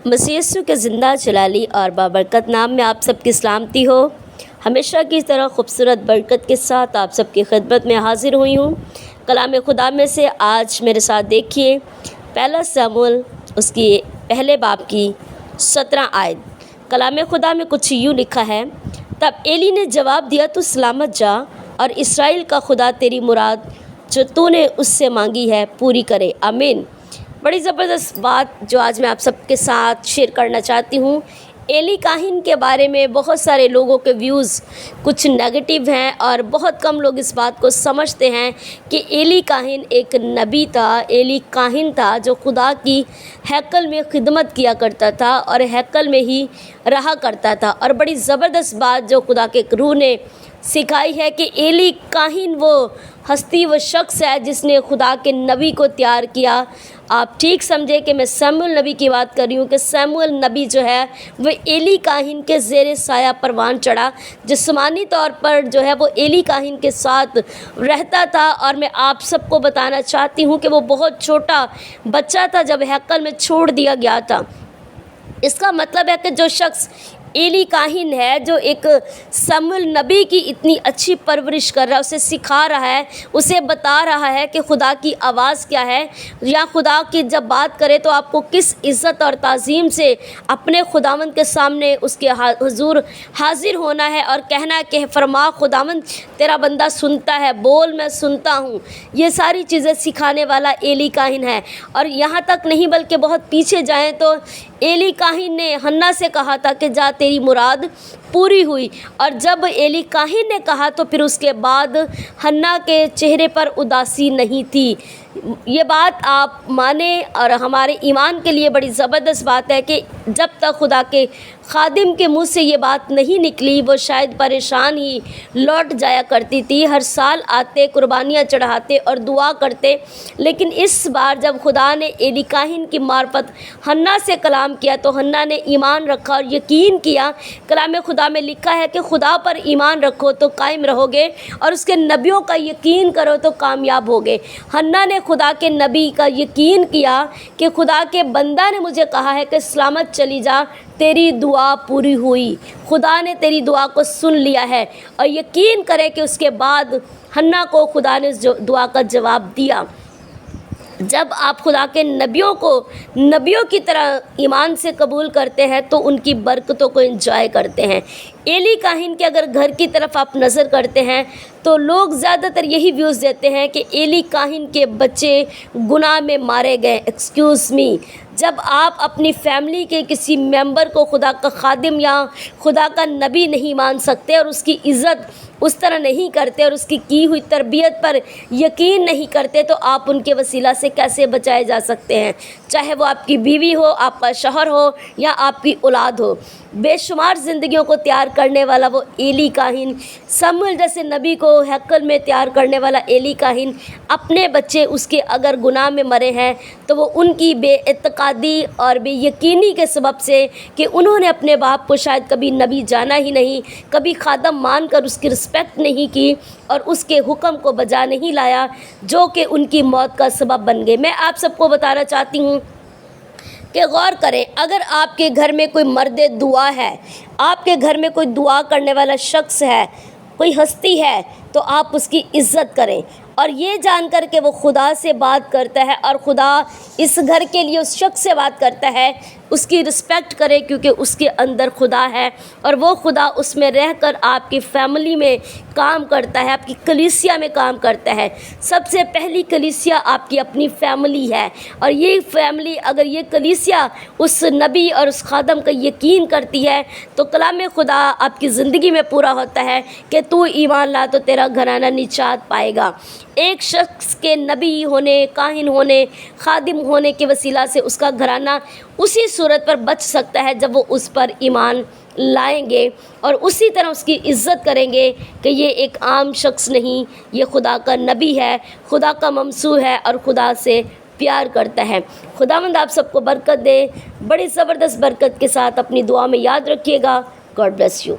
मसीह यीशु के ज़िंदा जलाली और बाबरकत नाम में आप सबकी सलामती हो। हमेशा की तरह खूबसूरत बरकत के साथ आप सबकी खिदमत में हाजिर हुई हूँ। कलाम खुदा में से आज मेरे साथ देखिए पहला शमूएल उसकी पहले बाब की 17 आयत। कलाम खुदा में कुछ यूँ लिखा है, तब एली ने जवाब दिया, तू सलामत जा और इस्राएल का खुदा तेरी मुराद जो तूने उससे मांगी है पूरी करे। आमीन। बड़ी ज़बरदस्त बात जो आज मैं आप सबके साथ शेयर करना चाहती हूँ। एली काहिन के बारे में बहुत सारे लोगों के व्यूज़ कुछ नेगेटिव हैं और बहुत कम लोग इस बात को समझते हैं कि एली काहिन एक नबी था। एली काहिन था जो खुदा की हैकल में खिदमत किया करता था और हैकल में ही रहा करता था। और बड़ी ज़बरदस्त बात जो खुदा के रूह ने सिखाई है कि एली काहिन वो हस्ती व शख्स है जिसने खुदा के नबी को तैयार किया। आप ठीक समझे कि मैं शमूएल नबी की बात कर रही हूँ कि शमूएल नबी जो है वो एली काहिन के ज़ेरे साया परवान चढ़ा। जिस्मानी तौर पर जो है वो एली काहिन के साथ रहता था। और मैं आप सबको बताना चाहती हूँ कि वो बहुत छोटा बच्चा था जब हैकल में छोड़ दिया गया था। इसका मतलब है कि जो शख्स एली काहिन है, जो एक शमूएल नबी की इतनी अच्छी परवरिश कर रहा है, उसे सिखा रहा है, उसे बता रहा है कि खुदा की आवाज़ क्या है, या खुदा की जब बात करे तो आपको किस इज़्ज़त और ताज़ीम से अपने खुदावंद के सामने उसके हुजूर हाजिर होना है और कहना है कि फरमा खुदावंद तेरा बंदा सुनता है, बोल मैं सुनता हूँ। ये सारी चीज़ें सिखाने वाला एली काहिन है। और यहाँ तक नहीं बल्कि बहुत पीछे जाएँ तो एली काहिन ने हन्ना से कहा था कि जा तेरी मुराद पूरी हुई। और जब एली काहिन ने कहा तो फिर उसके बाद हन्ना के चेहरे पर उदासी नहीं थी। ये बात आप माने और हमारे ईमान के लिए बड़ी ज़बरदस्त बात है कि जब तक खुदा के खादिम के मुंह से ये बात नहीं निकली वो शायद परेशान ही लौट जाया करती थी। हर साल आते, कुर्बानियाँ चढ़ाते और दुआ करते, लेकिन इस बार जब खुदा ने एली काहिन की मार्फत हन्ना से कलाम किया तो हन्ना ने ईमान रखा और यकीन किया। कलाम खुदा में लिखा है कि खुदा पर ईमान रखो तो कायम रहोगे और उसके नबियों का यकीन करो तो कामयाब होगे। हन्ना ने खुदा के नबी का यकीन किया कि खुदा के बंदा ने मुझे कहा है कि सलामत चली जा, तेरी दुआ पूरी हुई, खुदा ने तेरी दुआ को सुन लिया है। और यकीन करें कि उसके बाद हन्ना को खुदा ने दुआ का जवाब दिया। जब आप खुदा के नबियों को नबियों की तरह ईमान से कबूल करते हैं तो उनकी बरकतों को एंजॉय करते हैं। एली काहिन के अगर घर की तरफ आप नज़र करते हैं तो लोग ज़्यादातर यही व्यूज़ देते हैं कि एली काहिन के बच्चे गुनाह में मारे गए। एक्सक्यूज़ मी, जब आप अपनी फैमिली के किसी मेंबर को खुदा का खादिम या खुदा का नबी नहीं मान सकते और उसकी इज़्ज़त उस तरह नहीं करते और उसकी की हुई तरबियत पर यकीन नहीं करते तो आप उनके वसीला से कैसे बचाए जा सकते हैं? चाहे वो आपकी बीवी हो, आपका शौहर हो या आपकी औलाद हो। बेशुमार ज़िंदगियों को तैयार करने वाला वो एली काहिन, शमूएल जैसे नबी को हैकल में तैयार करने वाला एली काहिन, अपने बच्चे उसके अगर गुनाह में मरे हैं तो वो उनकी बेइत्तेकादी और बेयकीनी के सबब से कि उन्होंने अपने बाप को शायद कभी नबी जाना ही नहीं, कभी खादम मान कर उसकी रिस्पेक्ट नहीं की और उसके हुक्म को बजा नहीं लाया, जो कि उनकी मौत का सबब बन गए। मैं आप सबको बताना चाहती हूँ कि गौर करें, अगर आपके घर में कोई मर्द दुआ है, आपके घर में कोई दुआ करने वाला शख्स है, कोई हस्ती है, तो आप उसकी इज़्ज़त करें और ये जानकर के वो खुदा से बात करता है और खुदा इस घर के लिए उस शख्स से बात करता है, उसकी रिस्पेक्ट करें क्योंकि उसके अंदर खुदा है और वो खुदा उसमें रहकर आपकी फैमिली में काम करता है, आपकी कलीसिया में काम करता है। सबसे पहली कलीसिया आपकी अपनी फैमिली है और ये फैमिली अगर ये कलीसिया उस नबी और उस खादम का यकीन करती है तो कलाम खुदा आपकी ज़िंदगी में पूरा होता है कि तू ईमान ला तो तेरा घराना निजात पाएगा। एक शख्स के नबी होने, काहिन होने, खादिम होने के वसीला से उसका घराना उसी सूरत पर बच सकता है जब वो उस पर ईमान लाएंगे और उसी तरह उसकी इज़्ज़त करेंगे कि ये एक आम शख्स नहीं, ये खुदा का नबी है, खुदा का ममसू है और खुदा से प्यार करता है। खुदावंद आप सबको बरकत दे। बड़ी ज़बरदस्त बरकत के साथ अपनी दुआ में याद रखिएगा। God bless you.